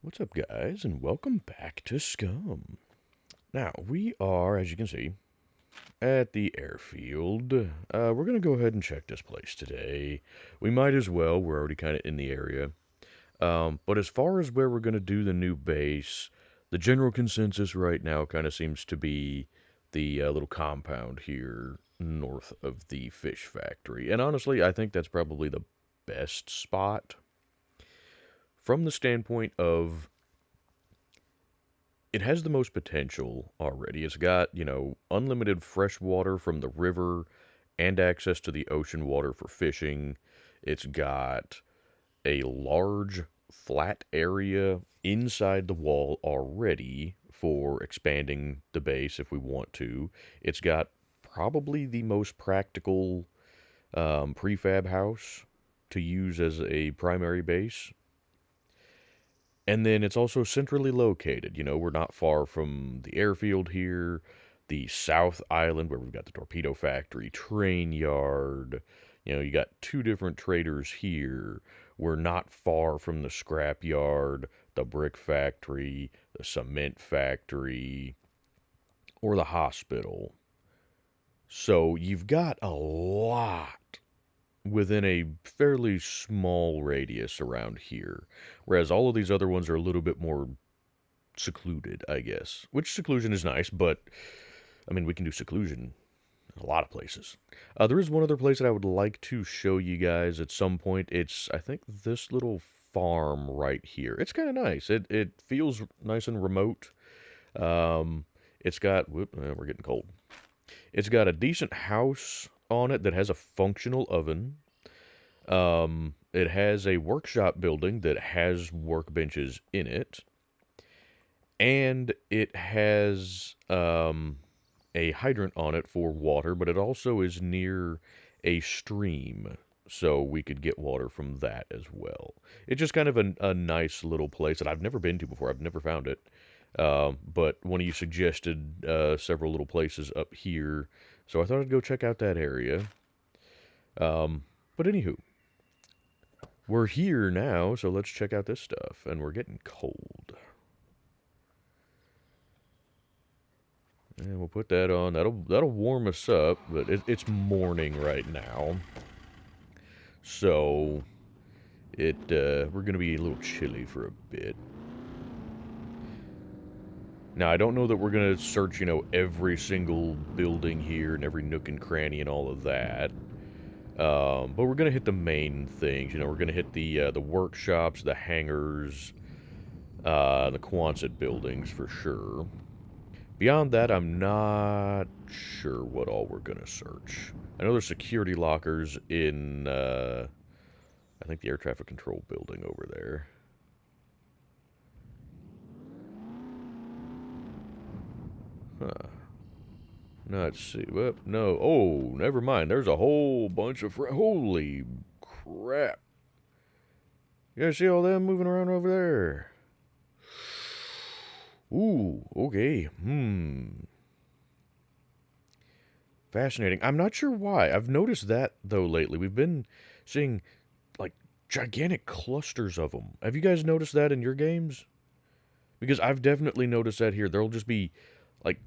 What's up, guys, and welcome back to SCUM. Now, we are, as you can see, at the airfield. We're going to go ahead and check this place today. We might as well, we're already kind of in the area. But as far as where we're going to do the new base, the general consensus right now kind of seems to be the little compound here north of the fish factory. And honestly, I think that's probably the best spot from the standpoint of it has the most potential already. It's got, unlimited fresh water from the river and access to the ocean water for fishing. It's got a large flat area inside the wall already for expanding the base if we want to. It's got probably the most practical prefab house to use as a primary base. And then it's also centrally located. We're not far from the airfield here, the South Island where we've got the torpedo factory, train yard. You got two different traders here. We're not far from the scrap yard, the brick factory, the cement factory, or the hospital. So you've got a lot within a fairly small radius around here. Whereas all of these other ones are a little bit more secluded, I guess. Which seclusion is nice, but I mean, we can do seclusion in a lot of places. There is one other place that I would like to show you guys at some point. It's, I think, this little farm right here. It's kind of nice. It feels nice and remote. It's got, we're getting cold. It's got a decent house on it that has a functional oven. It has a workshop building that has workbenches in it. And it has a hydrant on it for water, but it also is near a stream, so we could get water from that as well. It's just kind of a nice little place that I've never been to before. I've never found it. But one of you suggested several little places up here, so I thought I'd go check out that area. But anywho, we're here now, so let's check out this stuff, and we're getting cold. And we'll put that on. That'll warm us up, but it's morning right now, so we're gonna be a little chilly for a bit. Now, I don't know that we're going to search, every single building here and every nook and cranny and all of that. But we're going to hit the main things. We're going to hit the workshops, the hangars, the Quonset buildings for sure. Beyond that, I'm not sure what all we're going to search. I know there's security lockers in, I think, the air traffic control building over there. Huh. Let's see. Well, no. Oh, never mind. There's a whole bunch of... Holy crap. You guys see all them moving around over there? Ooh, okay. Fascinating. I'm not sure why. I've noticed that, though, lately. We've been seeing, like, gigantic clusters of them. Have you guys noticed that in your games? Because I've definitely noticed that here. There'll just be, like,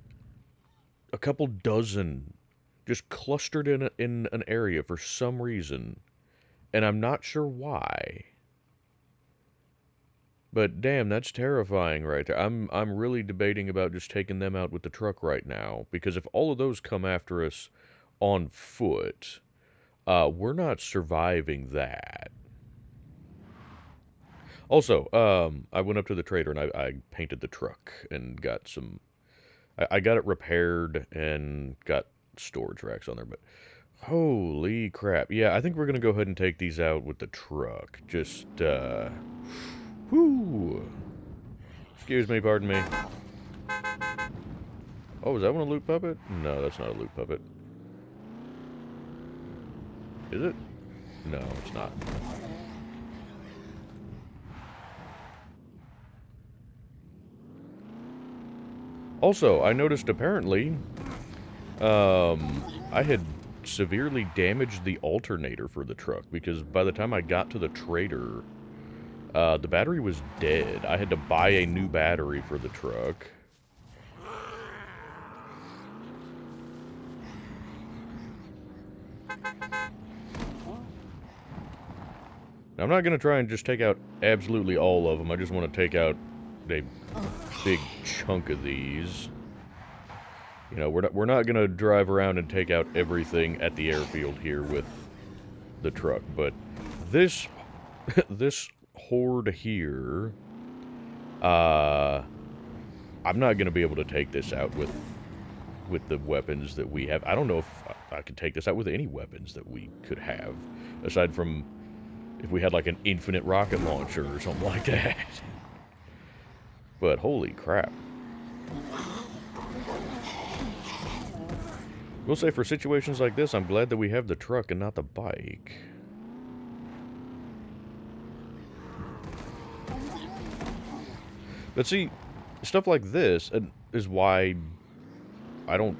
a couple dozen just clustered in an area for some reason, and I'm not sure why. But damn, that's terrifying right there. I'm really debating about just taking them out with the truck right now, because if all of those come after us on foot, we're not surviving that. Also, I went up to the trader and I painted the truck and got some... I got it repaired and got storage racks on there, but holy crap. Yeah, I think we're going to go ahead and take these out with the truck. Just, whoo. Excuse me, pardon me. Oh, is that one a loot puppet? No, that's not a loot puppet. Is it? No, it's not. Also, I noticed apparently, I had severely damaged the alternator for the truck, because by the time I got to the trader, The battery was dead. I had to buy a new battery for the truck. Now, I'm not going to try and just take out absolutely all of them. I just want to take out a big chunk of these. You know, we're not going to drive around and take out everything at the airfield here with the truck, but this this horde here, I'm not going to be able to take this out with the weapons that we have. I don't know if I could take this out with any weapons that we could have, aside from if we had like an infinite rocket launcher or something like that. But holy crap. We'll say for situations like this, I'm glad that we have the truck and not the bike. But see, stuff like this is why I don't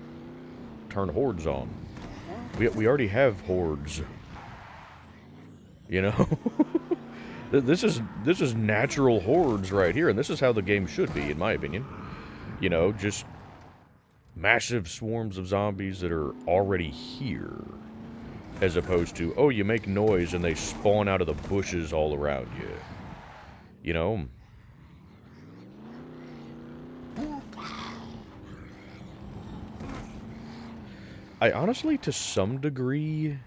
turn hordes on. We already have hordes. You know? This is natural hordes right here, and this is how the game should be, in my opinion. You know, just massive swarms of zombies that are already here. As opposed to, oh, you make noise and they spawn out of the bushes all around you. You know? I honestly, to some degree,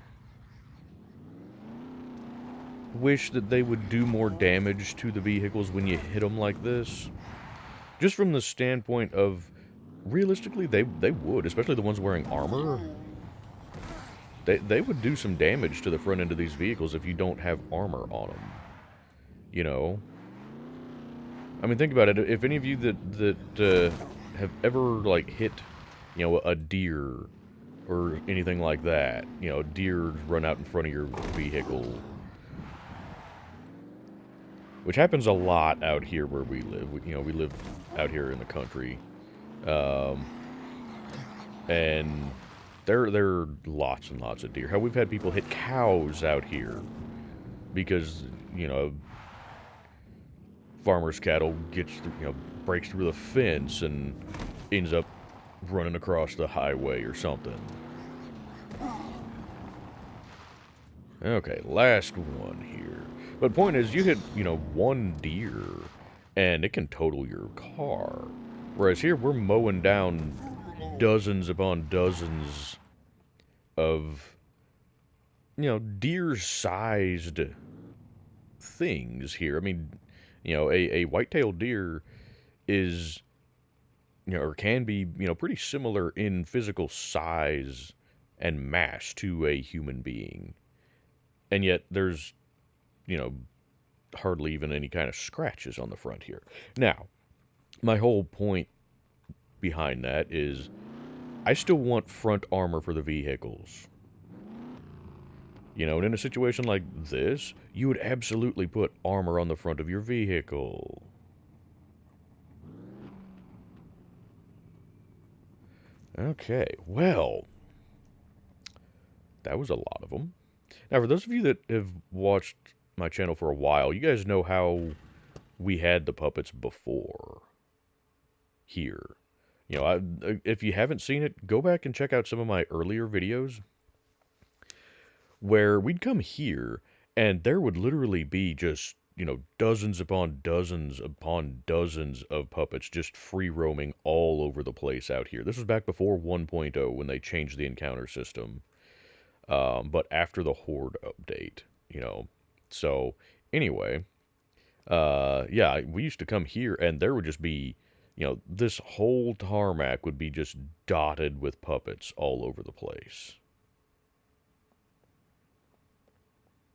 wish that they would do more damage to the vehicles when you hit them like this. Just from the standpoint of, realistically, they would, especially the ones wearing armor. They would do some damage to the front end of these vehicles if you don't have armor on them. You know? I mean, think about it. If any of you that have ever, like, hit, you know, a deer or anything like that, you know, deer run out in front of your vehicle, which happens a lot out here where we live. You know, we live out here in the country. And there are lots and lots of deer. How we've had people hit cows out here because, you know, farmer's cattle gets through, you know, breaks through the fence and ends up running across the highway or something. Okay, last one here. But point is, you hit, you know, one deer, and it can total your car. Whereas here, we're mowing down dozens upon dozens of, you know, deer-sized things here. I mean, you know, a white-tailed deer is, you know, or can be, you know, pretty similar in physical size and mass to a human being. And yet, there's, you know, hardly even any kind of scratches on the front here. Now, my whole point behind that is I still want front armor for the vehicles. You know, and in a situation like this, you would absolutely put armor on the front of your vehicle. Okay, well, that was a lot of them. Now, for those of you that have watched my channel for a while, you guys know how we had the puppets before here. You know, if you haven't seen it, go back and check out some of my earlier videos where we'd come here and there would literally be just, you know, dozens upon dozens of puppets just free roaming all over the place out here. This was back before 1.0 when they changed the encounter system. But after the Horde update, you know. So, anyway, yeah, we used to come here, and there would just be, you know, this whole tarmac would be just dotted with puppets all over the place.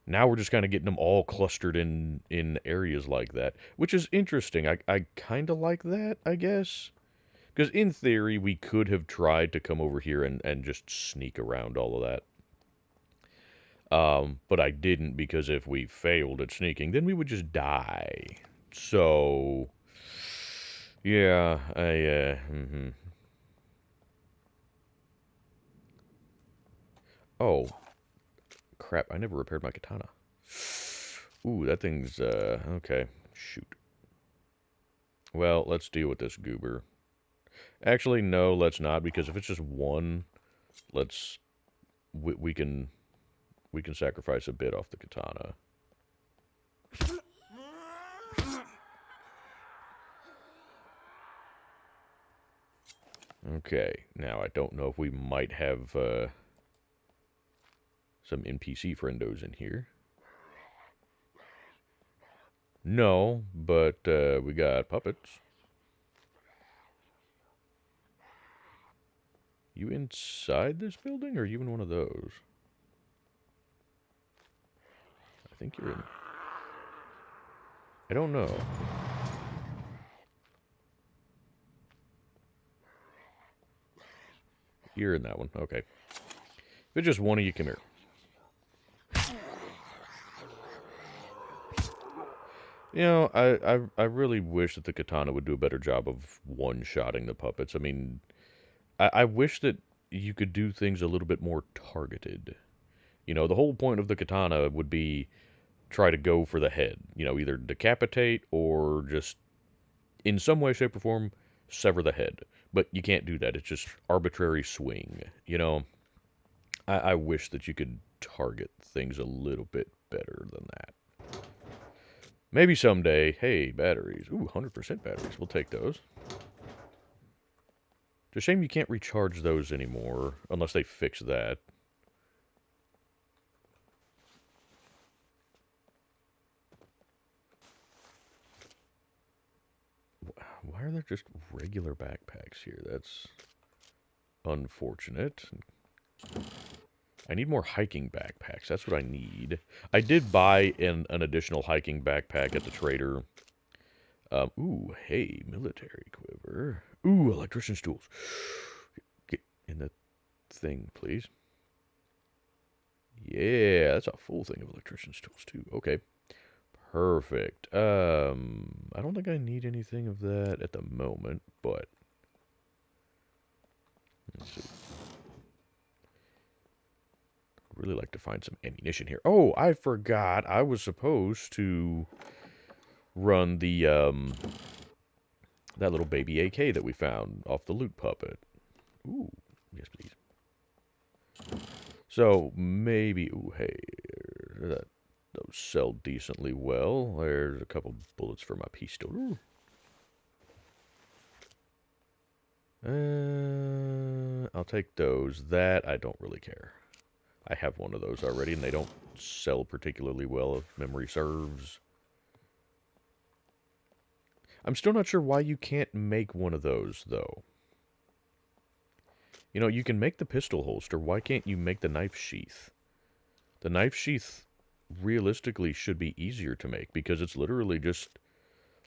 Now we're just kind of getting them all clustered in areas like that, which is interesting. I kind of like that, I guess. Because in theory, we could have tried to come over here and just sneak around all of that. But I didn't, because if we failed at sneaking, then we would just die. So, yeah, Oh, crap, I never repaired my katana. Ooh, that thing's, okay. Shoot. Well, let's deal with this goober. Actually, no, let's not, because if it's just one, let's... We can sacrifice a bit off the katana. Okay, now I don't know if we might have some NPC friendos in here. No, but we got puppets. You inside this building, or are you in one of those? I think you're in... I don't know. You're in that one. Okay. If it's just one of you, come here. You know, I really wish that the katana would do a better job of one-shotting the puppets. I mean, I wish that you could do things a little bit more targeted. You know, the whole point of the katana would be try to go for the head. You know, either decapitate or just, in some way, shape, or form, sever the head. But you can't do that. It's just arbitrary swing. You know, I wish that you could target things a little bit better than that. Maybe someday. Hey, batteries. Ooh, 100% batteries. We'll take those. It's a shame you can't recharge those anymore, unless they fix that. Why are there just regular backpacks here? That's unfortunate. I need more hiking backpacks. That's what I need. I did buy an additional hiking backpack at the trader. Ooh, hey, military quiver. Ooh, electrician's tools. Get in the thing, please. Yeah, that's a full thing of electrician's tools, too. Okay. Perfect. I don't think I need anything of that at the moment, but... Let's see. I'd really like to find some ammunition here. Oh, I forgot. I was supposed to run the, that little baby AK that we found off the loot puppet. Ooh, yes, please. So, maybe... Ooh, hey, those sell decently well. There's a couple bullets for my pistol. I'll take those. That, I don't really care. I have one of those already, and they don't sell particularly well, if memory serves. I'm still not sure why you can't make one of those, though. You know, you can make the pistol holster. Why can't you make the knife sheath? The knife sheath, realistically, should be easier to make, because it's literally just,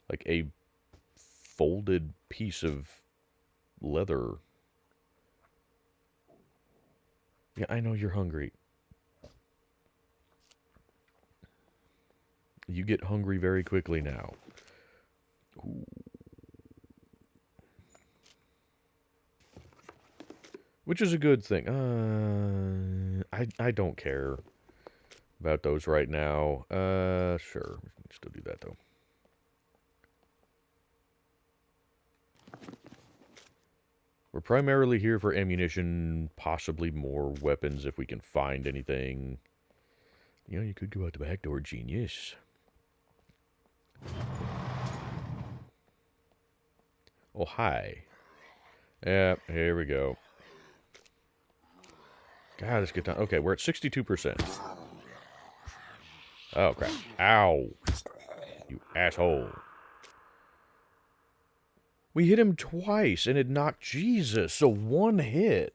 like, a folded piece of leather. Yeah, I know you're hungry. You get hungry very quickly now. Ooh. Which is a good thing. I don't care about those right now. Sure. We can still do that, though. We're primarily here for ammunition, possibly more weapons if we can find anything. You know, you could go out the back door, genius. Oh, hi. Yeah, here we go. God, this good time. Okay, we're at 62%. Oh, crap. Ow. You asshole. We hit him twice, and it knocked Jesus. So one hit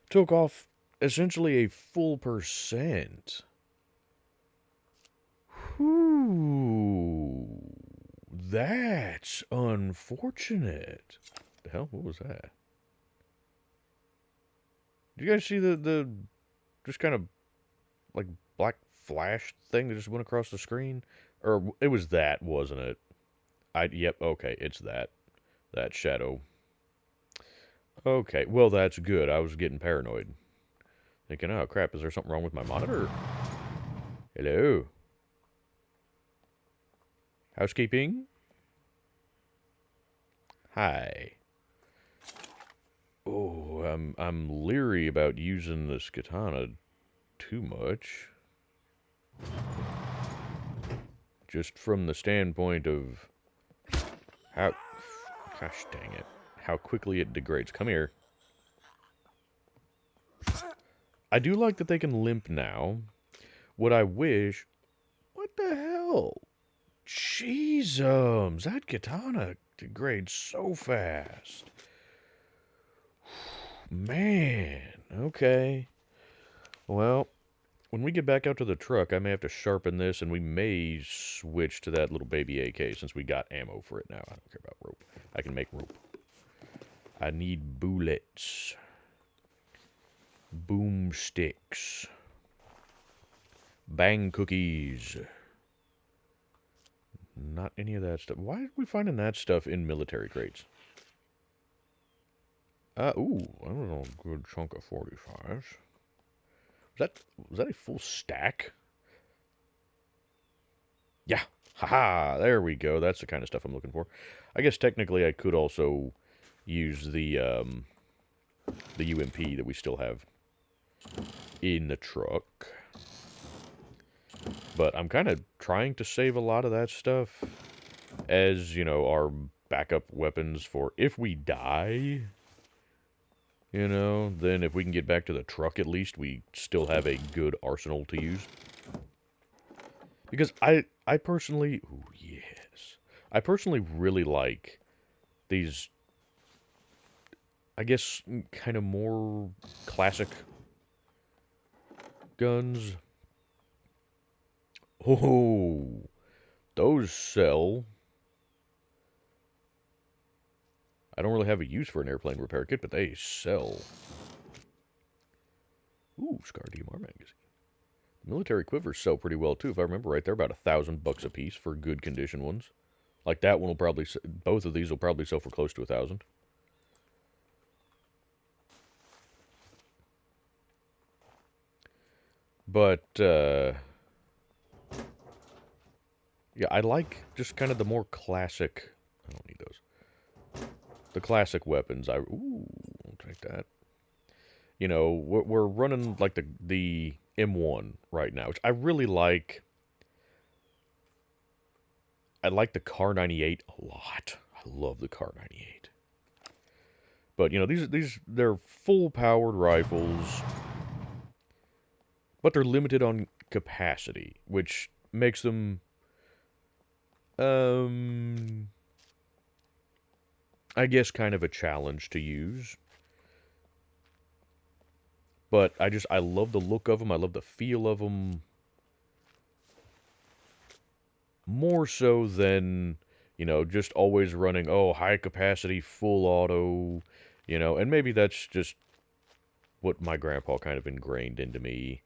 took off essentially a full percent. Whew. That's unfortunate. The hell? What was that? Did you guys see the just kind of like black flash thing that just went across the screen? Or it was that, wasn't it? Yep, okay, it's that. That shadow. Okay, well that's good. I was getting paranoid. Thinking, oh crap, is there something wrong with my monitor? Hello? Housekeeping? Hi. Oh, I'm leery about using this katana too much. Just from the standpoint of how... Gosh dang it. How quickly it degrades. Come here. I do like that they can limp now. What I wish... What the hell? Jeezums, that katana degrades so fast. Man, okay. Well, when we get back out to the truck, I may have to sharpen this, and we may switch to that little baby AK since we got ammo for it now. I don't care about rope. I can make rope. I need bullets. Boomsticks. Bang cookies. Not any of that stuff. Why are we finding that stuff in military crates? Ooh, I don't know, a good chunk of 45s. Was that a full stack? Yeah. Haha, there we go. That's the kind of stuff I'm looking for. I guess technically I could also use the UMP that we still have in the truck. But I'm kind of trying to save a lot of that stuff as, you know, our backup weapons for if we die. You know, then if we can get back to the truck at least, we still have a good arsenal to use. Because I personally... Ooh, yes. I personally really like these, I guess, kind of more classic guns. Oh, those sell. I don't really have a use for an airplane repair kit, but they sell. Ooh, Scar DMR magazine. Military quivers sell pretty well, too. If I remember right, they're about $1,000 a piece for good condition ones. Like that one will probably... Both of these will probably sell for close to 1,000. But, yeah, I like just kind of the more classic... I don't need those. The classic weapons. Ooh, I'll take that. You know, we're running, like, the M1 right now, which I really like. I like the Kar 98 a lot. I love the Kar 98. But, you know, they're full-powered rifles, but they're limited on capacity, which makes them, I guess kind of a challenge to use. But I love the look of them. I love the feel of them. More so than, you know, just always running, oh, high capacity, full auto, you know, and maybe that's just what my grandpa kind of ingrained into me.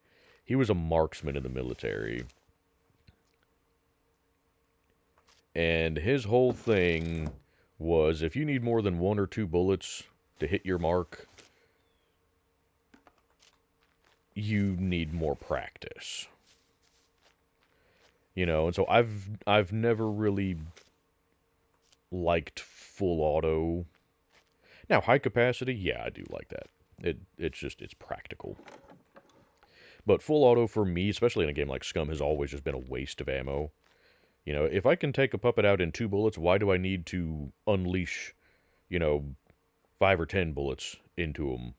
He was a marksman in the military. And his whole thing was if you need more than 1 or 2 bullets to hit your mark, you need more practice. You know, and so I've never really liked full auto. Now, high capacity, yeah, I do like that. It's practical. But full auto for me, especially in a game like SCUM, has always just been a waste of ammo. You know, if I can take a puppet out in 2 bullets, why do I need to unleash, you know, 5 or 10 bullets into them?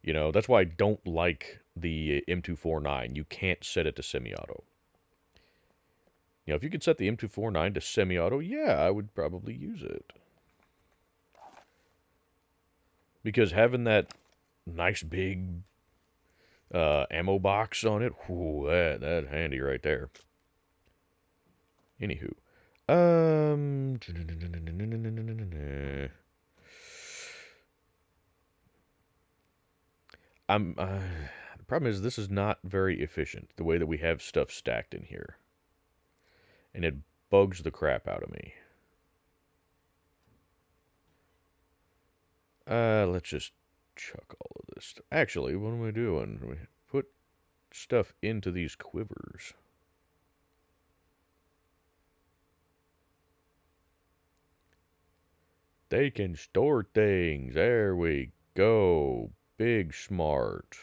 You know, that's why I don't like the M249. You can't set it to semi-auto. You know, if you could set the M249 to semi-auto, yeah, I would probably use it. Because having that nice big ammo box on it, whoo, that's handy right there. Anywho. The problem is this is not very efficient, the way that we have stuff stacked in here. And it bugs the crap out of me. Let's just chuck all of this stuff. Actually, what am I doing? We put stuff into these quivers. They can store things. There we go. Big smart.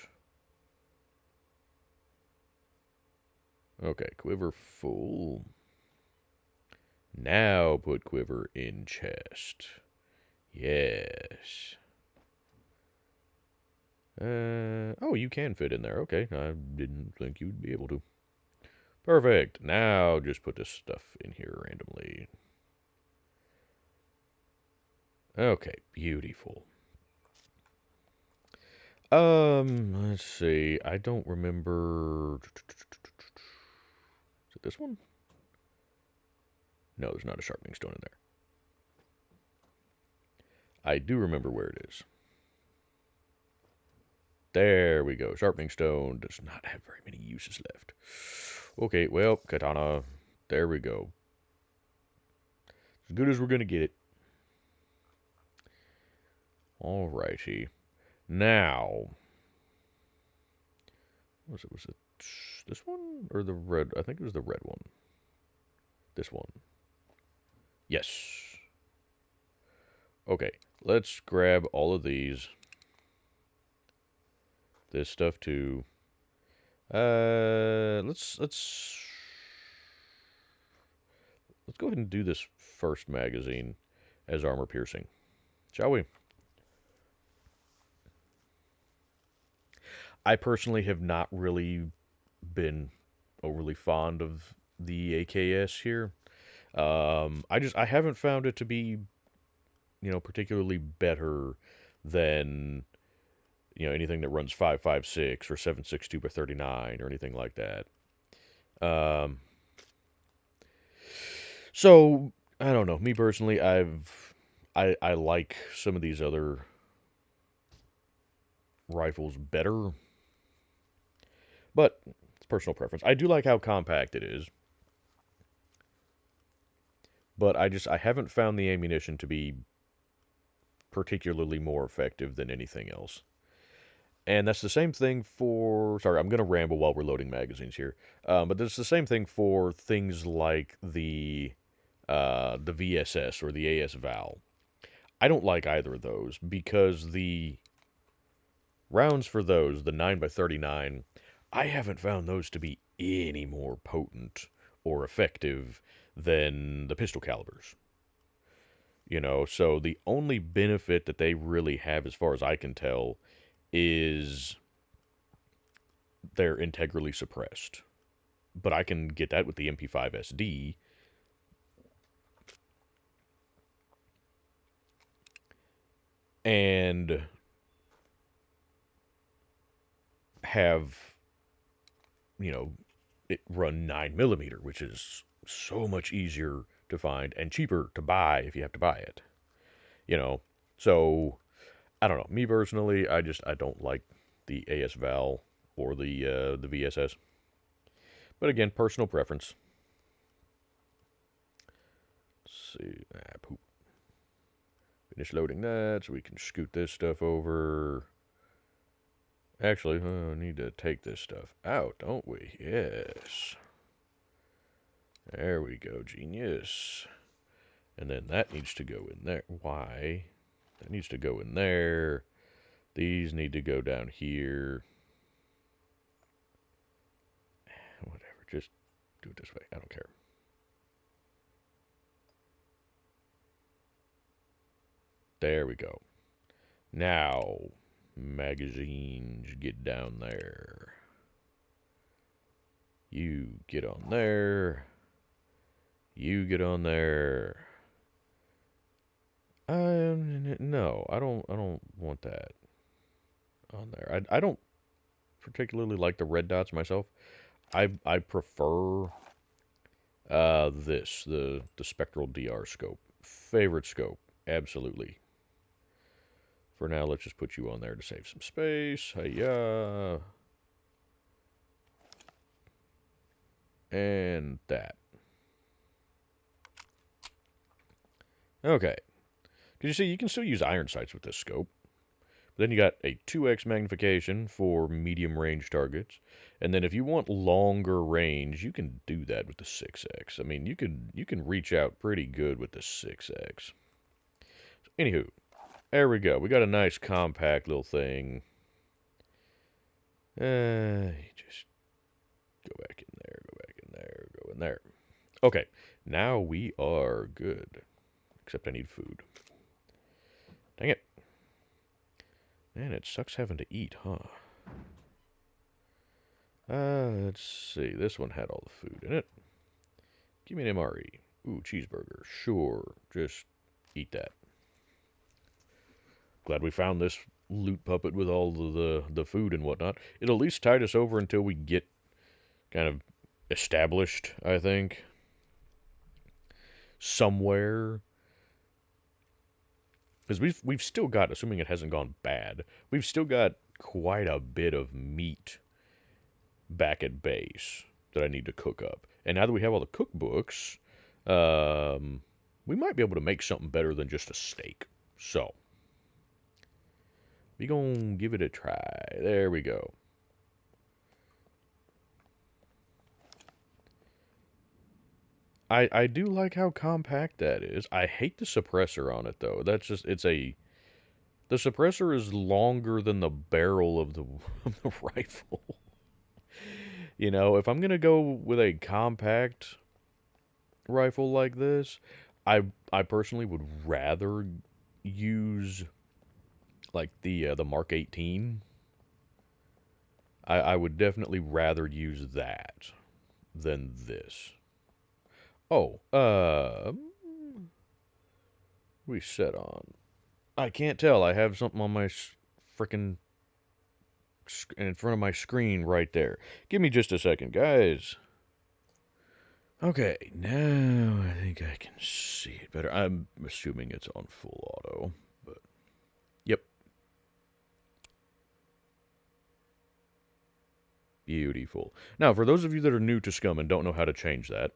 Okay, quiver full. Now put quiver in chest. Yes. Oh, you can fit in there. Okay, I didn't think you'd be able to. Perfect. Now just put this stuff in here randomly. Okay, beautiful. Let's see. I don't remember. Is it this one? No, there's not a sharpening stone in there. I do remember where it is. There we go. Sharpening stone does not have very many uses left. Okay, well, katana. There we go. As good as we're going to get it. Alrighty. Now. Was it this one? Or the red? I think it was the red one. This one. Yes. Okay, let's grab all of these. This stuff too. Let's go ahead and do this first magazine as armor piercing, shall we? I personally have not really been overly fond of the AKS here. I haven't found it to be, particularly better than, anything that runs 5.56 or 7.62 by 39 or anything like that. So I don't know. Me personally, I like some of these other rifles better, but it's personal preference. I do like how compact it is, but I haven't found the ammunition to be particularly more effective than anything else. And that's the same thing for. Sorry, I'm going to ramble while we're loading magazines here. But that's the same thing for things like the VSS or the AS Val. I don't like either of those because the rounds for those, the 9x39, I haven't found those to be any more potent or effective than the pistol calibers. So the only benefit that they really have, as far as I can tell, is they're integrally suppressed. But I can get that with the MP5 SD. And have, it run 9mm, which is so much easier to find and cheaper to buy if you have to buy it. So I don't know. Me personally, I don't like the AS Val or the VSS. But again, personal preference. Let's see. Poop. Finish loading that so we can scoot this stuff over. Actually, I need to take this stuff out, don't we? Yes. There we go, genius. And then that needs to go in there. Why? That needs to go in there. These need to go down here. Whatever, just do it this way. I don't care. There we go. Now, magazines, get down there. You get on there. You get on there. No, I don't want that on there. I don't particularly like the red dots myself. I prefer the spectral DR scope. Favorite scope, absolutely. For now, let's just put you on there to save some space. Hiya. And that. Okay. Because you see, you can still use iron sights with this scope. But then you got a 2x magnification for medium range targets. And then if you want longer range, you can do that with the 6x. I mean, you can reach out pretty good with the 6x. Anywho, there we go. We got a nice compact little thing. Just go back in there, go back in there, go in there. Okay, now we are good. Except I need food. Dang it. Man, it sucks having to eat, huh? Let's see. This one had all the food in it. Give me an MRE. Ooh, cheeseburger. Sure. Just eat that. Glad we found this loot puppet with all the food and whatnot. It'll at least tide us over until we get kind of established, I think. Somewhere. Because we've still got, assuming it hasn't gone bad, we've still got quite a bit of meat back at base that I need to cook up. And now that we have all the cookbooks, we might be able to make something better than just a steak. So, we gonna give it a try. There we go. I do like how compact that is. I hate the suppressor on it, though. That's just, the suppressor is longer than the barrel of the, of the rifle. You know, if I'm going to go with a compact rifle like this, I personally would rather use, like, the Mark 18. I would definitely rather use that than this. Oh, we set on. I can't tell. I have something on my frickin' in front of my screen right there. Give me just a second, guys. Okay, now I think I can see it better. I'm assuming it's on full auto, but yep. Beautiful. Now, for those of you that are new to SCUM and don't know how to change that,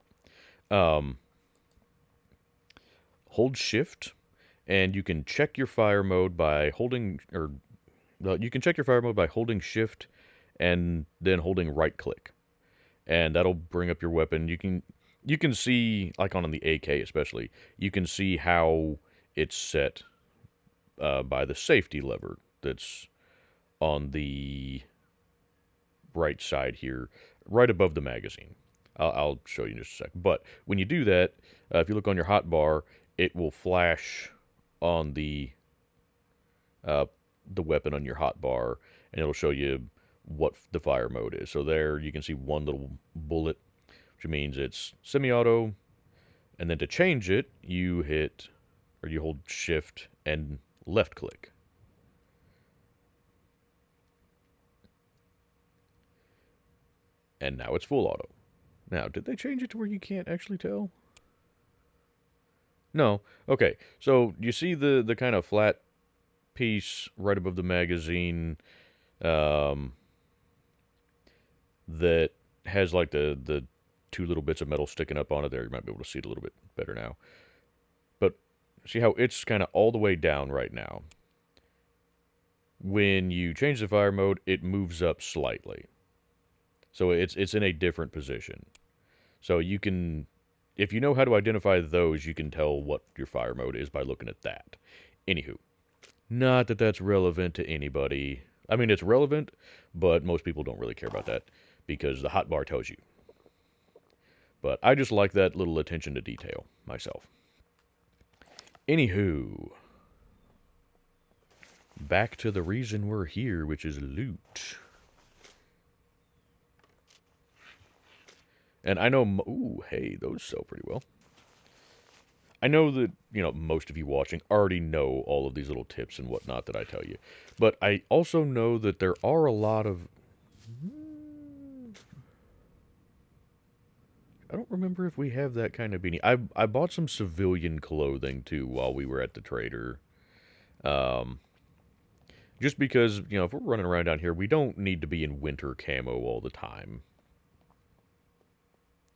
hold Shift, and you can check your fire mode by holding, you can check your fire mode by holding Shift and then holding right click. And that'll bring up your weapon. You can see, like on the AK especially, you can see how it's set by the safety lever that's on the right side here, right above the magazine. I'll show you in just a sec. But when you do that, if you look on your hotbar, it will flash on the weapon on your hotbar, and it'll show you what the fire mode is. So there you can see one little bullet, which means it's semi-auto, and then to change it, you hold Shift and left click. And now it's full auto. Now, did they change it to where you can't actually tell? No. Okay, so you see the kind of flat piece right above the magazine that has like the two little bits of metal sticking up on it there. You might be able to see it a little bit better now. But see how it's kind of all the way down right now. When you change the fire mode, it moves up slightly. So it's in a different position. So you can, if you know how to identify those, you can tell what your fire mode is by looking at that. Anywho, not that that's relevant to anybody. I mean, it's relevant, but most people don't really care about that because the hotbar tells you. But I just like that little attention to detail myself. Anywho, back to the reason we're here, which is loot. And I know, ooh, hey, those sell pretty well. I know that, you know, most of you watching already know all of these little tips and whatnot that I tell you. But I also know that there are a lot of... I don't remember if we have that kind of beanie. I bought some civilian clothing, too, while we were at the trader. Just because, you know, if we're running around down here, we don't need to be in winter camo all the time.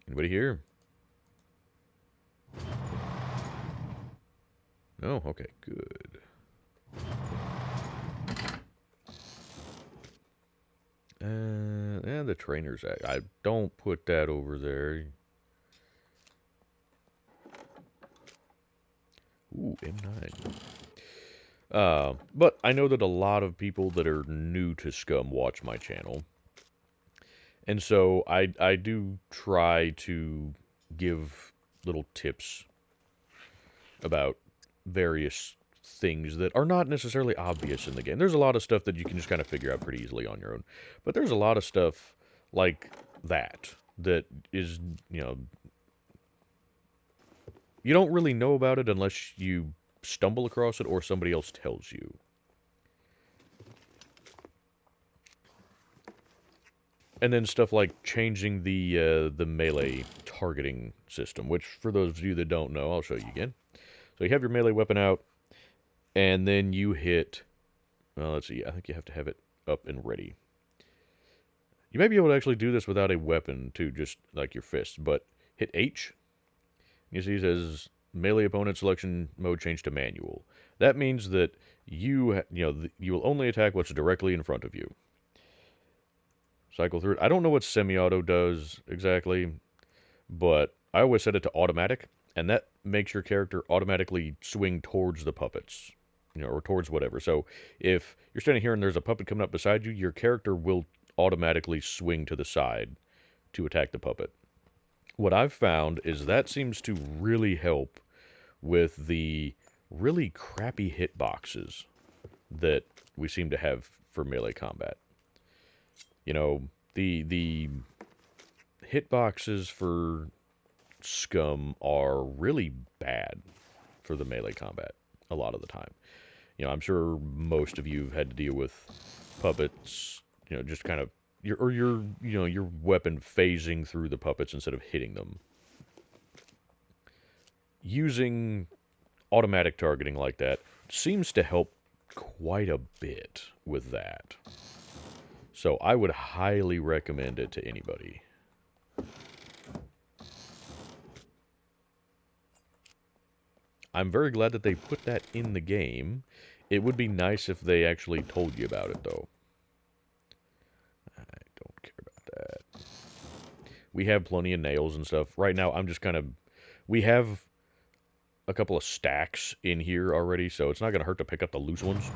Anybody here? No? Okay, good. And the trainer's act. I don't put that over there. Ooh, M9. But I know that a lot of people that are new to SCUM watch my channel. And so I do try to give little tips about various things that are not necessarily obvious in the game. There's a lot of stuff that you can just kind of figure out pretty easily on your own. But there's a lot of stuff like that is, you don't really know about it unless you stumble across it or somebody else tells you. And then stuff like changing the melee targeting system, which for those of you that don't know, I'll show you again. So you have your melee weapon out, and then you hit, well, let's see, I think you have to have it up and ready. You may be able to actually do this without a weapon, too, just like your fist, but hit H. You see it says melee opponent selection mode change to manual. That means that you will only attack what's directly in front of you. Cycle through it. I don't know what semi-auto does exactly, but I always set it to automatic, and that makes your character automatically swing towards the puppets, or towards whatever. So if you're standing here and there's a puppet coming up beside you, your character will automatically swing to the side to attack the puppet. What I've found is that seems to really help with the really crappy hitboxes that we seem to have for melee combat. The hitboxes for SCUM are really bad for the melee combat a lot of the time. I'm sure most of you have had to deal with puppets, just kind of your weapon phasing through the puppets instead of hitting them. Using automatic targeting like that seems to help quite a bit with that. So I would highly recommend it to anybody. I'm very glad that they put that in the game. It would be nice if they actually told you about it, though. I don't care about that. We have plenty of nails and stuff. Right now, I'm just kind of... We have a couple of stacks in here already, so it's not going to hurt to pick up the loose ones.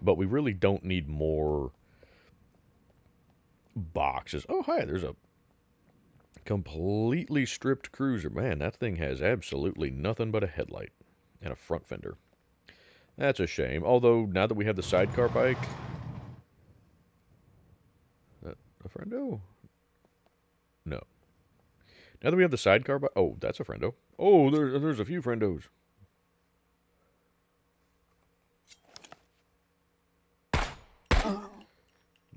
But we really don't need more boxes. Oh, hi, there's a completely stripped cruiser. Man, that thing has absolutely nothing but a headlight and a front fender. That's a shame. Although, now that we have the sidecar bike... That a friendo? No. Now that we have the sidecar bike... Oh, that's a friendo. Oh, there's a few friendos.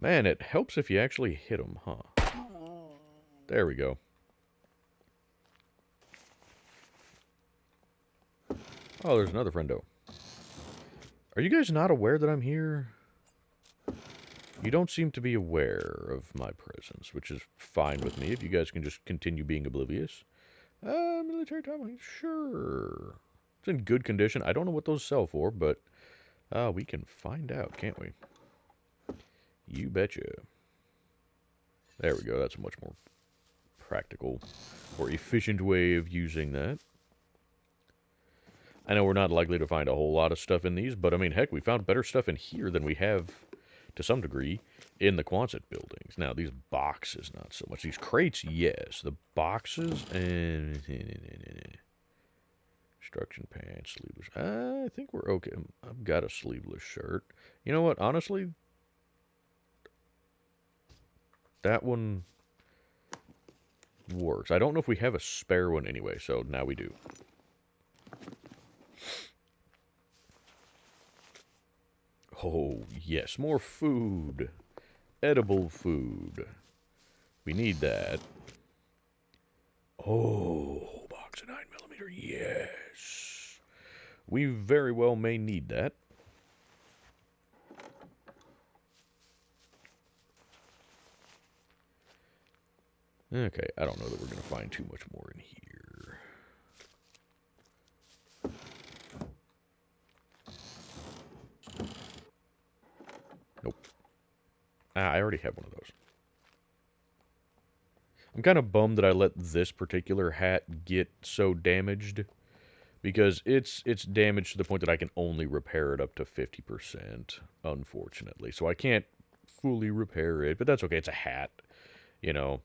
Man, it helps if you actually hit them, huh? There we go. Oh, there's another friendo. Are you guys not aware that I'm here? You don't seem to be aware of my presence, which is fine with me if you guys can just continue being oblivious. Military time, sure. It's in good condition. I don't know what those sell for, but we can find out, can't we? You betcha. There we go. That's a much more practical or efficient way of using that. I know we're not likely to find a whole lot of stuff in these, but I mean, heck, we found better stuff in here than we have, to some degree, in the Quonset buildings. Now, these boxes, not so much. These crates, yes. The boxes, and... Instruction pants, sleeveless. I think we're okay. I've got a sleeveless shirt. You know what? Honestly, that one works. I don't know if we have a spare one anyway, so now we do. Oh, yes, more food. Edible food. We need that. Oh, box of 9mm, yes. We very well may need that. Okay, I don't know that we're going to find too much more in here. Nope. I already have one of those. I'm kind of bummed that I let this particular hat get so damaged, because it's damaged to the point that I can only repair it up to 50%, unfortunately. So I can't fully repair it, but that's okay. It's a hat, you know.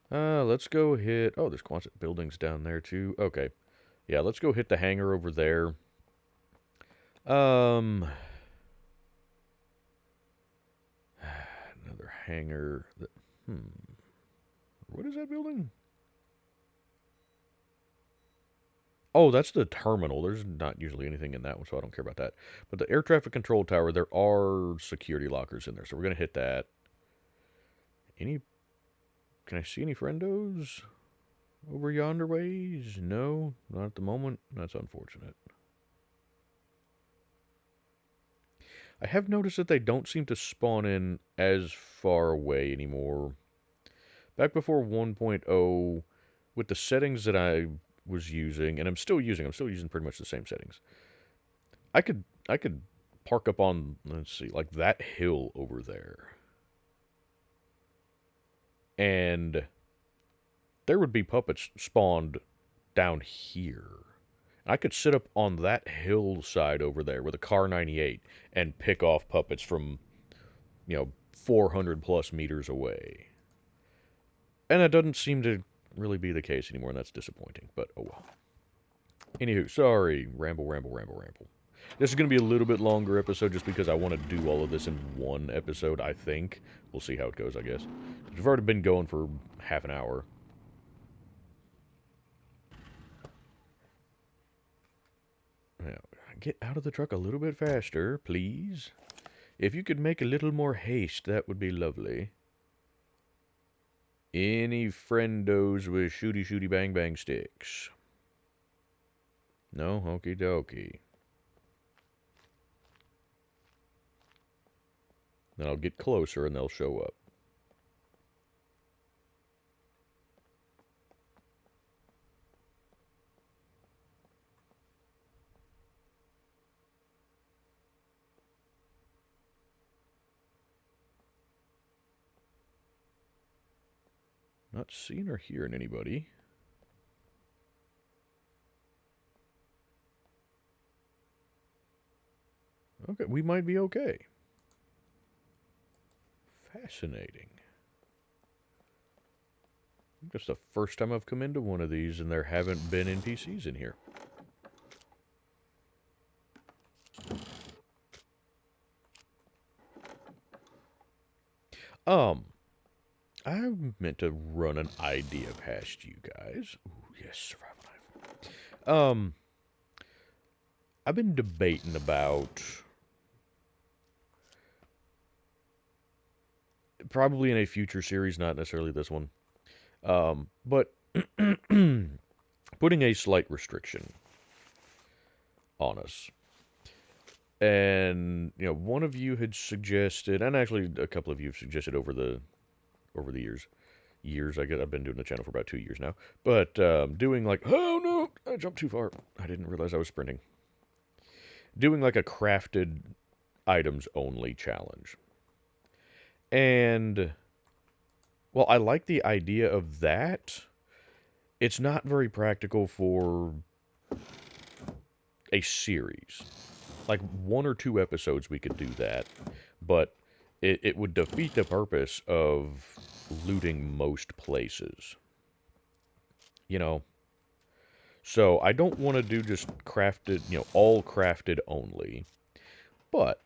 Let's go hit... Oh, there's Quonset buildings down there, too. Okay. Yeah, let's go hit the hangar over there. Another hangar. What is that building? Oh, that's the terminal. There's not usually anything in that one, so I don't care about that. But the air traffic control tower, there are security lockers in there, so we're going to hit that. Any... Can I see any friendos over yonder ways? No, not at the moment. That's unfortunate. I have noticed that they don't seem to spawn in as far away anymore. Back before 1.0, with the settings that I was using, and I'm still using pretty much the same settings. I could park up on, let's see, like that hill over there. And there would be puppets spawned down here. I could sit up on that hillside over there with a Car 98 and pick off puppets from, 400 plus meters away. And that doesn't seem to really be the case anymore, and that's disappointing, but oh well. Anywho, sorry, ramble. This is going to be a little bit longer episode just because I want to do all of this in one episode, I think. We'll see how it goes, I guess. We've already been going for half an hour. Now, get out of the truck a little bit faster, please. If you could make a little more haste, that would be lovely. Any friendos with shooty bang bang sticks? No? Okie dokie. Then I'll get closer and they'll show up. Not seeing or hearing anybody. Okay, we might be okay. Fascinating. It's the first time I've come into one of these and there haven't been NPCs in here. I meant to run an idea past you guys. Ooh, yes, survival knife. I've been debating about... Probably in a future series, not necessarily this one. But putting a slight restriction on us. And, one of you had suggested, and actually a couple of you have suggested over the years, I guess I've been doing the channel for about 2 years now, but doing like, oh no, I jumped too far. I didn't realize I was sprinting. Doing like a crafted items only challenge. And, well, I like the idea of that. It's not very practical for a series. Like 1 or 2 episodes we could do that, but it would defeat the purpose of looting most places. So I don't want to do just crafted, all crafted only. But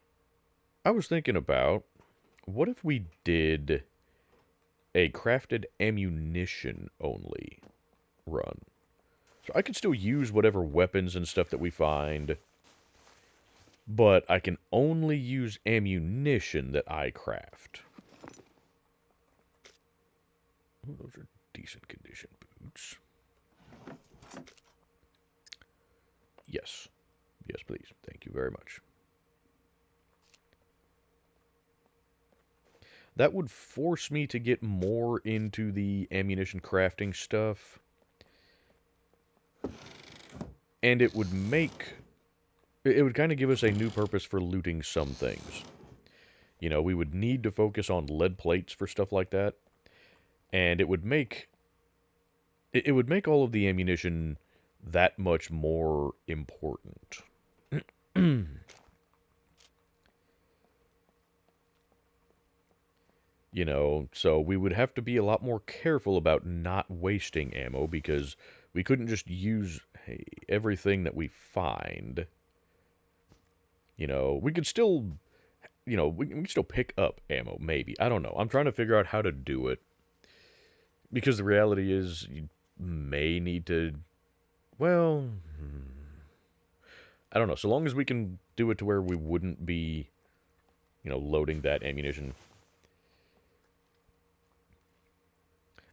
I was thinking about, what if we did a crafted ammunition only run? So I could still use whatever weapons and stuff that we find, but I can only use ammunition that I craft. Oh, those are decent condition boots. Yes. Yes, please. Thank you very much. That would force me to get more into the ammunition crafting stuff. And it would make... It would kind of give us a new purpose for looting some things. We would need to focus on lead plates for stuff like that. And it would make it would make all of the ammunition that much more important. You know, so we would have to be a lot more careful about not wasting ammo because we couldn't just use everything that we find. You know, we could still, we can still pick up ammo, maybe. I don't know. I'm trying to figure out how to do it because the reality is you may need to, well, I don't know. So long as we can do it to where we wouldn't be, loading that ammunition.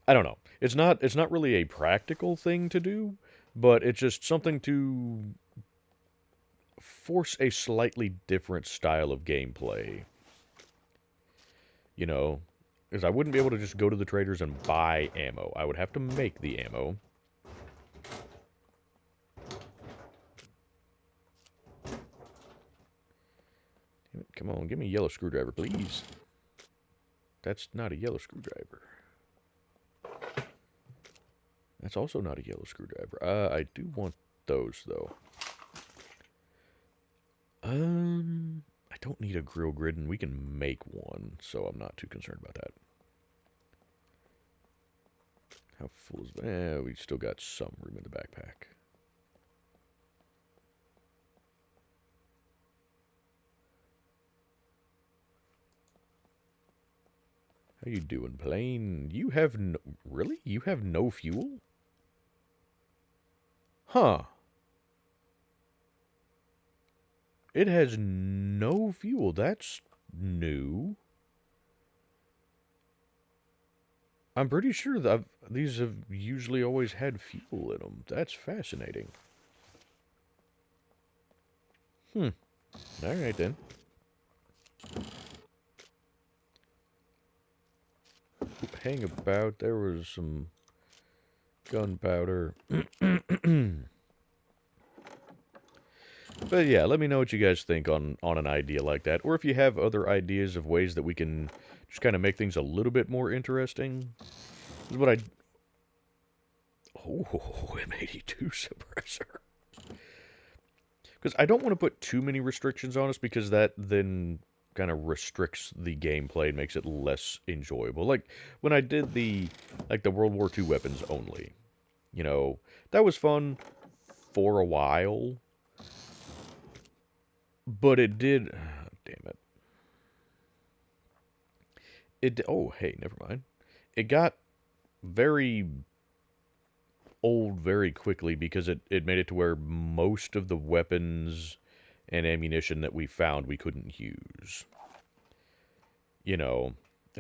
I don't know. It's not really a practical thing to do, but it's just something to force a slightly different style of gameplay. You know, because I wouldn't be able to just go to the traders and buy ammo. I would have to make the ammo. Come on, give me a yellow screwdriver, please. That's not a yellow screwdriver. That's also not a yellow screwdriver. I do want those, though. I don't need a grill grid, and we can make one, so I'm not too concerned about that. How full is that? We still got some room in the backpack. How you doing, plane? You have no... Really? You have no fuel? Huh. It has no fuel. That's new. I'm pretty sure that these have usually always had fuel in them. That's fascinating. Alright then. Hang about. There was some gunpowder. But yeah, let me know what you guys think on an idea like that. Or if you have other ideas of ways that we can just kind of make things a little bit more interesting. This is what I... Oh, M82 suppressor. Because I don't want to put too many restrictions on us because that then kind of restricts the gameplay and makes it less enjoyable. Like, when I did the World War II weapons only, that was fun for a while. But it did... damn it. Oh, hey, never mind. It got very old very quickly because it made it to where most of the weapons and ammunition that we found we couldn't use. And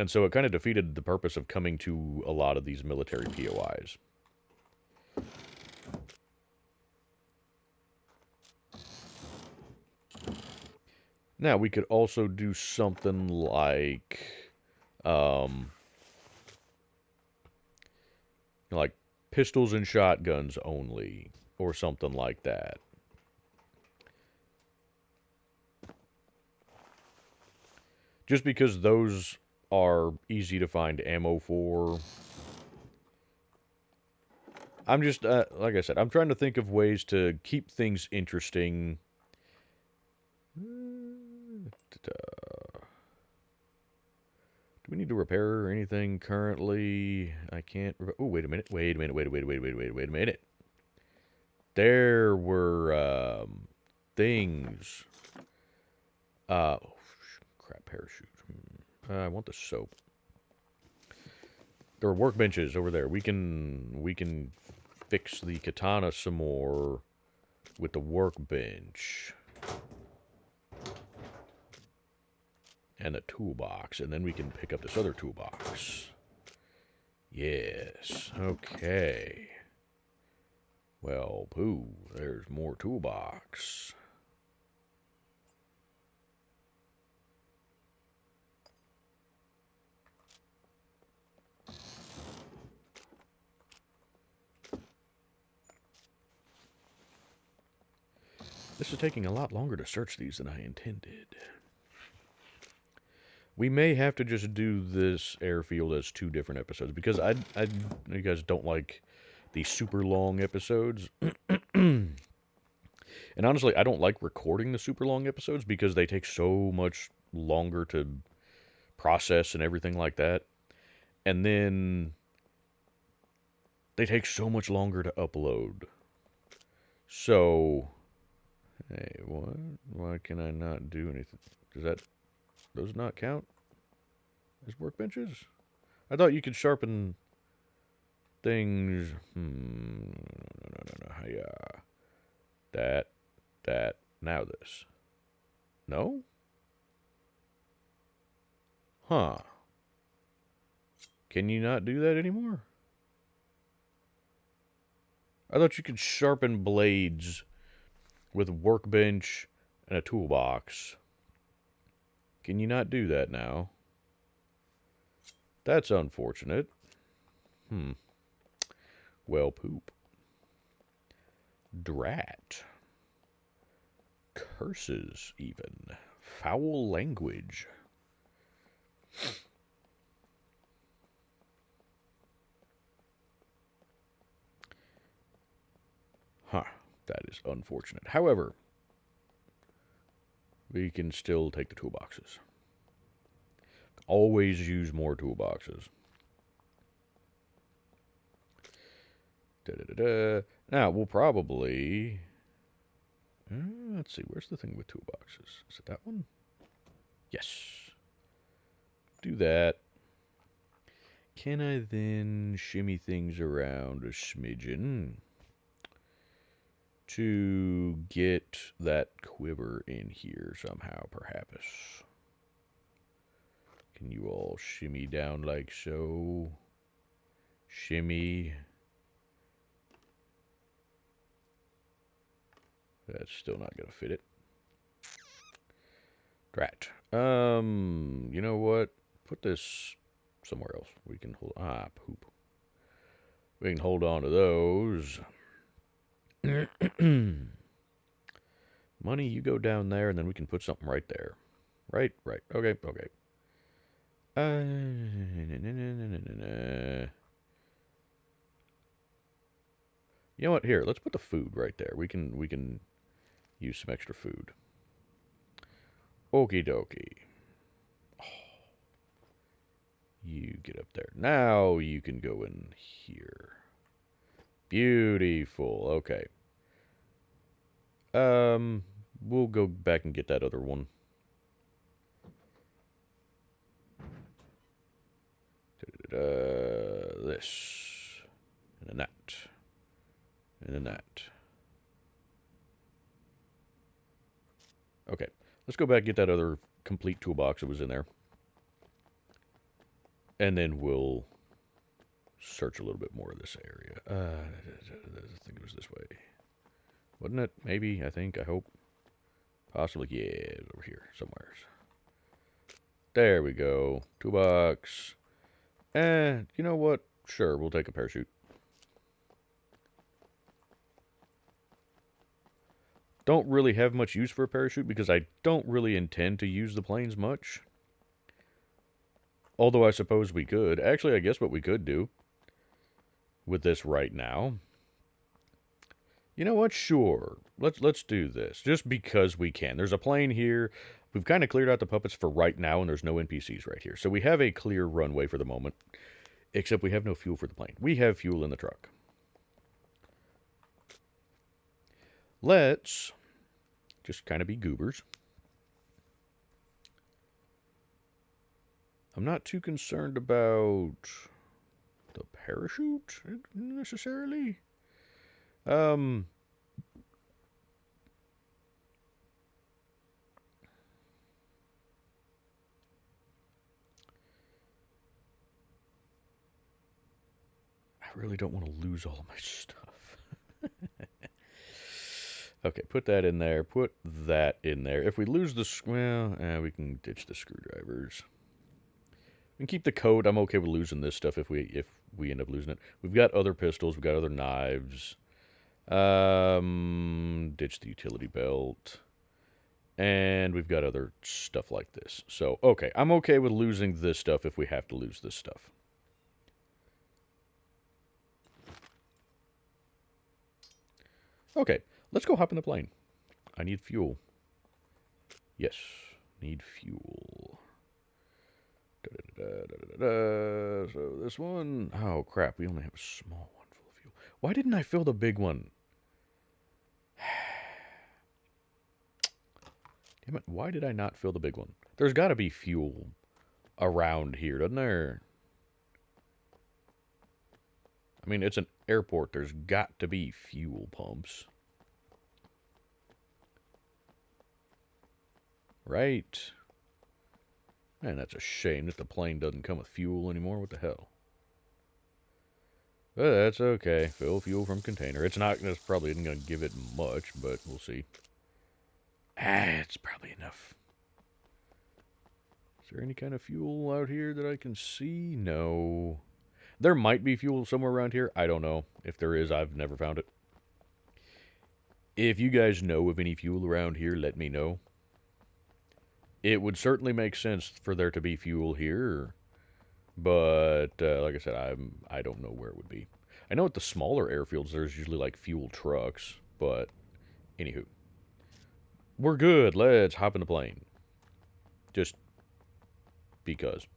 so it kind of defeated the purpose of coming to a lot of these military POIs. Now, we could also do something like pistols and shotguns only, or something like that. Just because those are easy to find ammo for. I'm just, like I said, I'm trying to think of ways to keep things interesting. Do we need to repair anything currently? I can't... Oh, wait a minute. Wait a minute. There were, things. Oh, crap, parachute. I want the soap. There are workbenches over there. We can fix the katana some more with the workbench. And the toolbox, and then we can pick up this other toolbox. Yes, okay. Well, pooh, there's more toolbox. This is taking a lot longer to search these than I intended. We may have to just do this airfield as 2 different episodes, because you guys don't like the super long episodes. And honestly, I don't like recording the super long episodes because they take so much longer to process and everything like that. And then they take so much longer to upload. So, hey, what? Why can I not do anything? Does those not count as workbenches? I thought you could sharpen things. No. Yeah. That. Now this. No? Huh. Can you not do that anymore? I thought you could sharpen blades with a workbench and a toolbox. Can you not do that now? That's unfortunate. Well, poop. Drat. Curses, even. Foul language. Huh. That is unfortunate. However, we can still take the toolboxes. Always use more toolboxes. Now, we'll probably... let's see, where's the thing with toolboxes? Is it that one? Yes. Do that. Can I then shimmy things around a smidgen to get that quiver in here somehow, perhaps? Can you all shimmy down like so? Shimmy. That's still not gonna fit it. Drat. You know what? Put this somewhere else. We can hold... poop. We can hold on to those. Money, you go down there, and then we can put something right there. Right. Okay. You know what? Here, let's put the food right there. We can use some extra food. Okie dokie. Oh. You get up there. Now you can go in here. Beautiful. Okay. We'll go back and get that other one. This. And then that. And then that. Okay. Let's go back and get that other complete toolbox that was in there. And then we'll search a little bit more of this area. I think it was this way. Wasn't it? Maybe, I think, I hope. Possibly, yeah, it's over here somewhere. There we go. Toolbox. You know what? Sure, we'll take a parachute. Don't really have much use for a parachute because I don't really intend to use the planes much. Although I suppose we could. Actually, I guess what we could do with this right now. You know what? Sure. Let's do this. Just because we can. There's a plane here. We've kind of cleared out the puppets for right now, and there's no NPCs right here. So we have a clear runway for the moment. Except we have no fuel for the plane. We have fuel in the truck. Let's just kind of be goobers. I'm not too concerned about the parachute, necessarily. I really don't want to lose all of my stuff. Okay, put that in there. Put that in there. If we lose the... Well, we can ditch the screwdrivers. We can keep the coat. I'm okay with losing this stuff if we end up losing it. We've got other pistols. We've got other knives. Ditch the utility belt. And we've got other stuff like this. So, okay. I'm okay with losing this stuff if we have to lose this stuff. Okay, let's go hop in the plane. I need fuel. Yes, need fuel. So this one, oh crap, we only have a small one full of fuel. Why didn't I fill the big one? Damn it, why did I not fill the big one? There's got to be fuel around here, doesn't there? I mean, it's an airport. There's got to be fuel pumps. Right? Man, that's a shame that the plane doesn't come with fuel anymore. What the hell? But that's okay. Fill fuel from container. It's probably isn't going to give it much, but we'll see. It's probably enough. Is there any kind of fuel out here that I can see? No. There might be fuel somewhere around here. I don't know. If there is, I've never found it. If you guys know of any fuel around here, let me know. It would certainly make sense for there to be fuel here, but like I said, I don't know where it would be. I know at the smaller airfields there's usually like fuel trucks, but anywho, we're good. Let's hop in the plane, just because.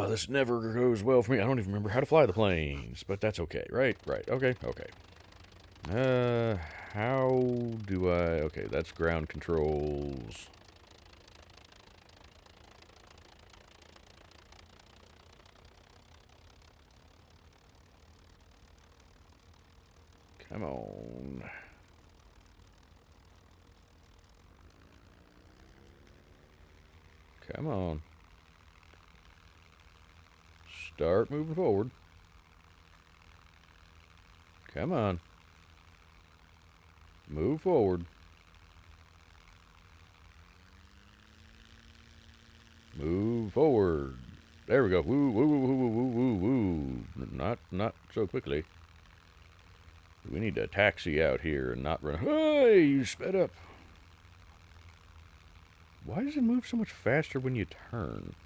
This never goes well for me. I don't even remember how to fly the planes, but that's okay. Right. Okay. How do I... Okay, that's ground controls. Come on. Come on. Start moving forward. Come on. Move forward. Move forward. There we go. Woo, woo, woo, woo, woo, woo, woo. Not so quickly. We need to taxi out here and not run. Hey, you sped up. Why does it move so much faster when you turn?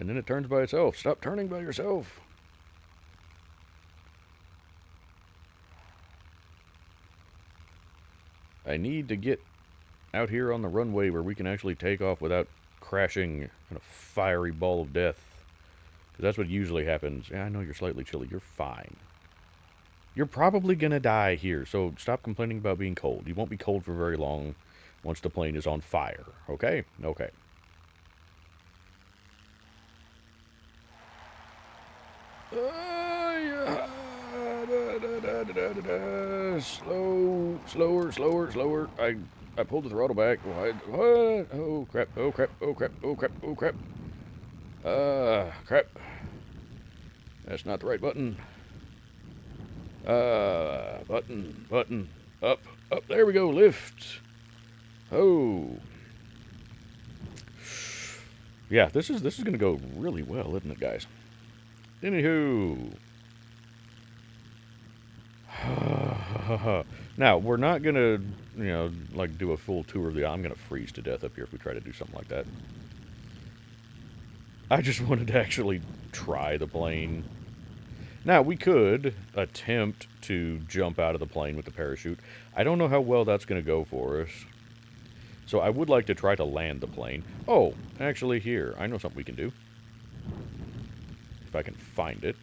And then it turns by itself. Stop turning by yourself. I need to get out here on the runway where we can actually take off without crashing in a fiery ball of death. Because that's what usually happens. Yeah, I know you're slightly chilly. You're fine. You're probably going to die here, so stop complaining about being cold. You won't be cold for very long once the plane is on fire, okay? Okay. Slower. I pulled the throttle back. What? Oh, crap. Crap. That's not the right button. Button. Up. There we go. Lift. Oh. Yeah, this is going to go really well, isn't it, guys? Anywho. Now, we're not going to, like do a full tour of the... I'm going to freeze to death up here if we try to do something like that. I just wanted to actually try the plane. Now, we could attempt to jump out of the plane with the parachute. I don't know how well that's going to go for us. So I would like to try to land the plane. Oh, actually here. I know something we can do. If I can find it.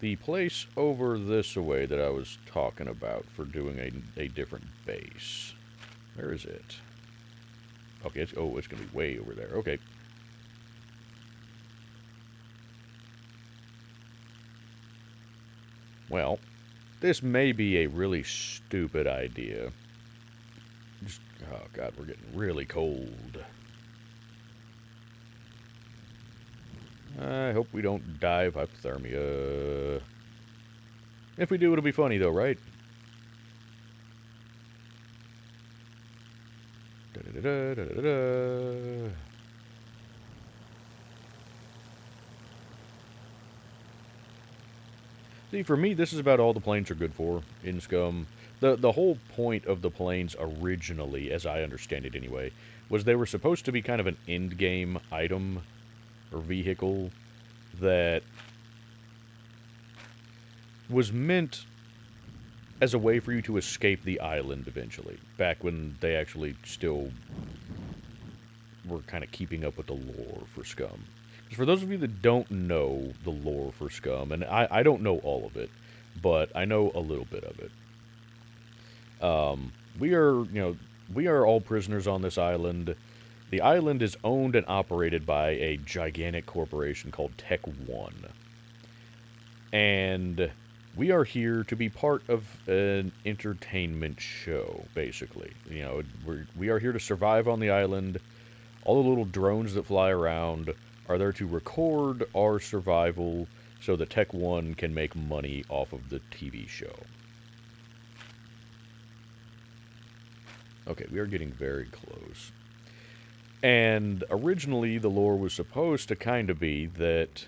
The place over this way that I was talking about for doing a different base. Where is it? Okay, it's going to be way over there. Okay. Well, this may be a really stupid idea. Oh God, we're getting really cold. I hope we don't die of hypothermia. If we do, it'll be funny though, right? See, for me, this is about all the planes are good for in SCUM. The whole point of the planes originally, as I understand it anyway, was they were supposed to be kind of an end-game item or vehicle that was meant as a way for you to escape the island eventually, back when they actually still were kind of keeping up with the lore for SCUM. For those of you that don't know the lore for SCUM, and I don't know all of it, but I know a little bit of it. We are all prisoners on this island. The island is owned and operated by a gigantic corporation called Tech One. And we are here to be part of an entertainment show, basically. We are here to survive on the island. All the little drones that fly around are there to record our survival so that Tech One can make money off of the TV show. Okay, we are getting very close. And originally, the lore was supposed to kind of be that,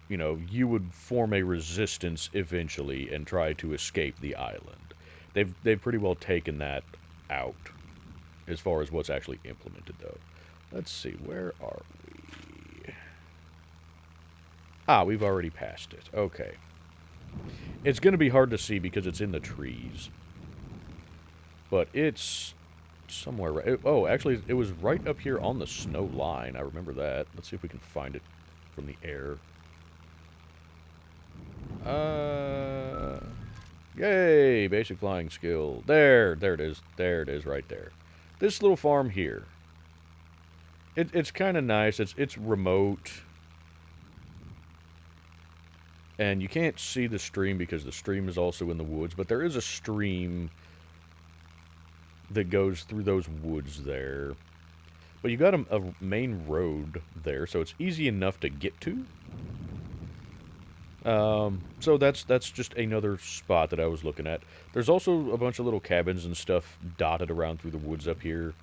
you would form a resistance eventually and try to escape the island. They've pretty well taken that out as far as what's actually implemented, though. Let's see, where are we? Ah, we've already passed it. Okay. It's going to be hard to see because it's in the trees. But it's somewhere right... Oh, actually, it was right up here on the snow line. I remember that. Let's see if we can find it from the air. Yay! Basic flying skill. There it is. There it is right there. This little farm here. It's kind of nice. It's remote. And you can't see the stream because the stream is also in the woods. But there is a stream that goes through those woods there. But you got a main road there, so it's easy enough to get to. So that's just another spot that I was looking at. There's also a bunch of little cabins and stuff dotted around through the woods up here.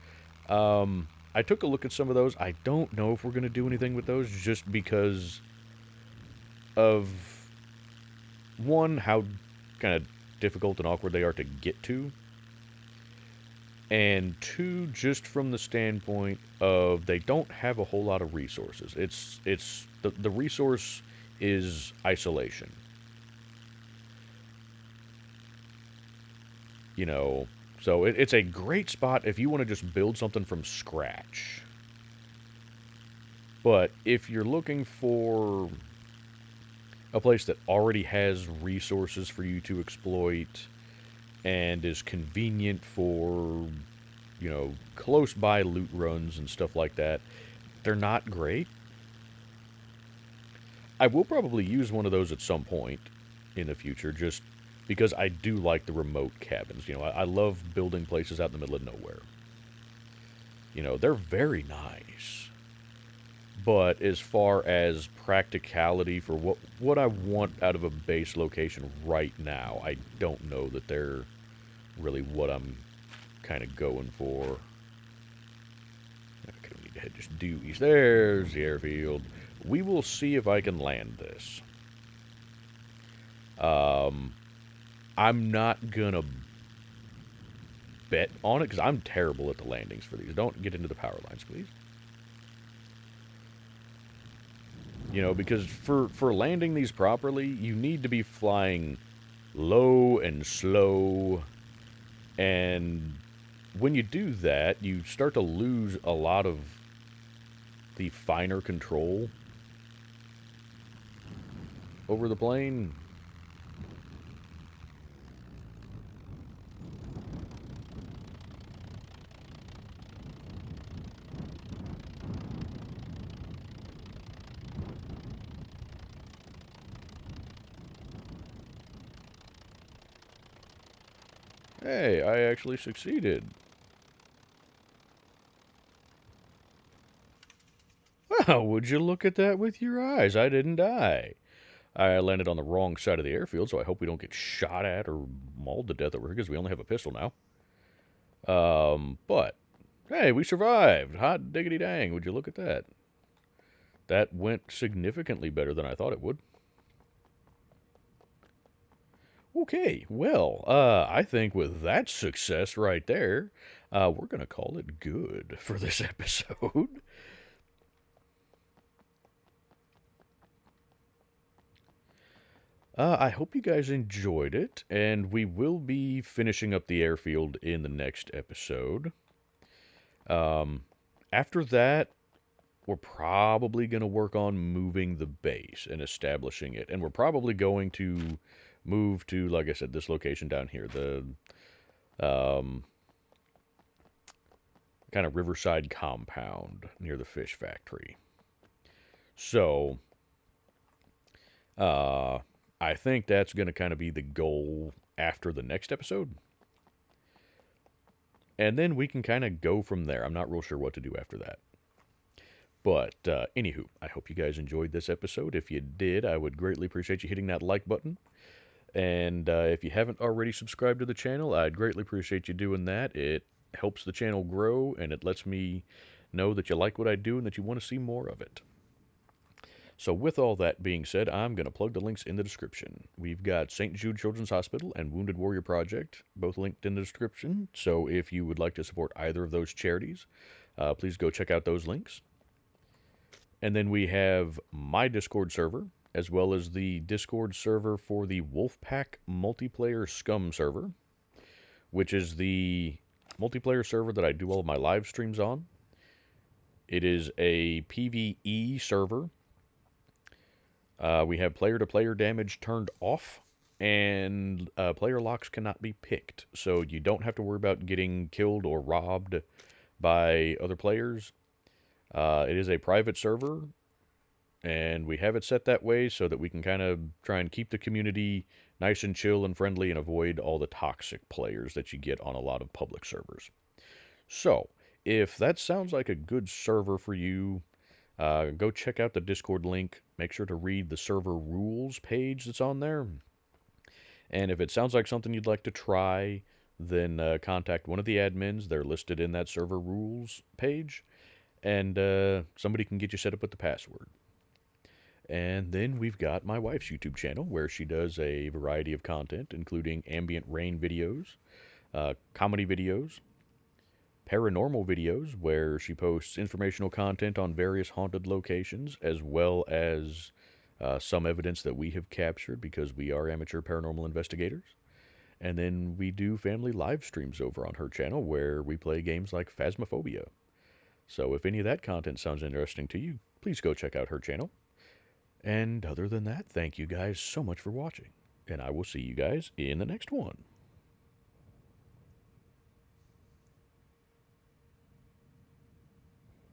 I took a look at some of those. I don't know if we're going to do anything with those just because of, one, how kind of difficult and awkward they are to get to. And two, just from the standpoint of they don't have a whole lot of resources. The resource is isolation. So it's a great spot if you want to just build something from scratch. But if you're looking for a place that already has resources for you to exploit and is convenient for, close by loot runs and stuff like that, they're not great. I will probably use one of those at some point in the future, just because I do like the remote cabins. I love building places out in the middle of nowhere. They're very nice. But as far as practicality for what I want out of a base location right now, I don't know that they're really what I'm kind of going for. Okay, we need to head just due east. There's the airfield. We will see if I can land this. I'm not gonna bet on it because I'm terrible at the landings for these. Don't get into the power lines, please. Because for landing these properly, you need to be flying low and slow. And when you do that, you start to lose a lot of the finer control over the plane. Hey, I actually succeeded. Well, would you look at that with your eyes? I didn't die. I landed on the wrong side of the airfield, so I hope we don't get shot at or mauled to death over here, because we only have a pistol now. But, hey, we survived. Hot diggity dang, would you look at that? That went significantly better than I thought it would. Okay, well, I think with that success right there, we're going to call it good for this episode. I hope you guys enjoyed it, and we will be finishing up the airfield in the next episode. Um, After that, we're probably going to work on moving the base and establishing it. And we're probably going to move to, like I said, this location down here, the um, kind of riverside compound near the fish factory. So, uh, I think that's going to kind of be the goal after the next episode. And then we can kind of go from there. I'm not real sure what to do after that. But anywho, I hope you guys enjoyed this episode. If you did, I would greatly appreciate you hitting that like button. And if you haven't already subscribed to the channel, I'd greatly appreciate you doing that. It helps the channel grow, and it lets me know that you like what I do and that you want to see more of it. So with all that being said, I'm going to plug the links in the description. We've got St. Jude Children's Hospital and Wounded Warrior Project, both linked in the description. So if you would like to support either of those charities, please go check out those links. And then we have my Discord server, as well as the Discord server for the Wolfpack multiplayer SCUM server, which is the multiplayer server that I do all of my live streams on. It is a PvE server. We have player-to-player damage turned off, and player locks cannot be picked. So you don't have to worry about getting killed or robbed by other players. It is a private server, and we have it set that way so that we can kind of try and keep the community nice and chill and friendly and avoid all the toxic players that you get on a lot of public servers. So, if that sounds like a good server for you, go check out the Discord link. Make sure to read the server rules page that's on there. And if it sounds like something you'd like to try, then contact one of the admins. They're listed in that server rules page. And somebody can get you set up with the password. And then we've got my wife's YouTube channel, where she does a variety of content, including ambient rain videos, comedy videos, paranormal videos, where she posts informational content on various haunted locations, as well as some evidence that we have captured because we are amateur paranormal investigators. And then we do family live streams over on her channel, where we play games like Phasmophobia. So if any of that content sounds interesting to you, please go check out her channel. And other than that, thank you guys so much for watching, and I will see you guys in the next one.